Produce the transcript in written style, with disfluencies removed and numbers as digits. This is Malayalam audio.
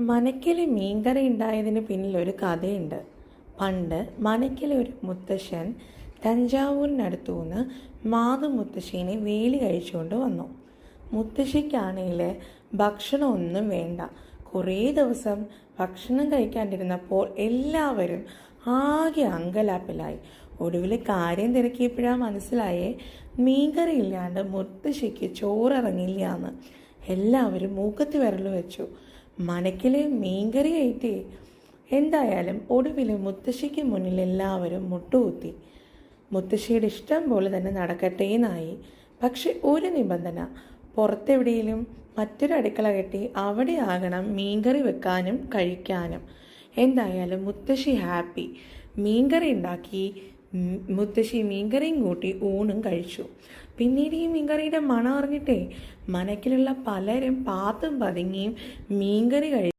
മനയ്ക്കല് മീൻകറി ഉണ്ടായതിന് പിന്നിലൊരു കഥയുണ്ട്. പണ്ട് മനയ്ക്കലെ ഒരു മുത്തശ്ശൻ തഞ്ചാവൂരിനടുത്തുനിന്ന് മാധു മുത്തശ്ശീനെ വേലി കഴിച്ചുകൊണ്ട് വന്നു. മുത്തശ്ശിക്കാണെങ്കിൽ ഭക്ഷണമൊന്നും വേണ്ട. കുറേ ദിവസം ഭക്ഷണം കഴിക്കാണ്ടിരുന്നപ്പോൾ എല്ലാവരും ആകെ അങ്കലാപ്പിലായി. ഒടുവിൽ കാര്യം തിരക്കിയപ്പോഴാണ് മനസ്സിലായേ മീൻകറി ഇല്ലാണ്ട് മുത്തശ്ശിക്ക് ചോറിറങ്ങില്ല എന്ന്. എല്ലാവരും മൂക്കത്തി വിരൽ വെച്ചു. മനക്കിലെ മീൻകറി കഴിട്ടേ. എന്തായാലും ഒടുവിൽ മുത്തശ്ശിക്ക് മുന്നിൽ എല്ലാവരും മുട്ടുകുത്തി. മുത്തശ്ശിയുടെ ഇഷ്ടം പോലെ തന്നെ നടക്കട്ടെ എന്നായി. പക്ഷെ ഒരു നിബന്ധന, പുറത്തെവിടെയും മറ്റൊരു അടുക്കള കെട്ടി അവിടെ ആകണം മീൻകറി വെക്കാനും കഴിക്കാനും. എന്തായാലും മുത്തശ്ശി ഹാപ്പി. മീൻകറി ഉണ്ടാക്കി. മുത്തശ്ശി മീൻകറിയും കൂട്ടി ഊണും കഴിച്ചു. പിന്നീട് ഈ മീൻകറിയുടെ മണം അറിഞ്ഞിട്ടേ മനക്കിലുള്ള പലരും പാത്തും പതുങ്ങിയും മീൻകറി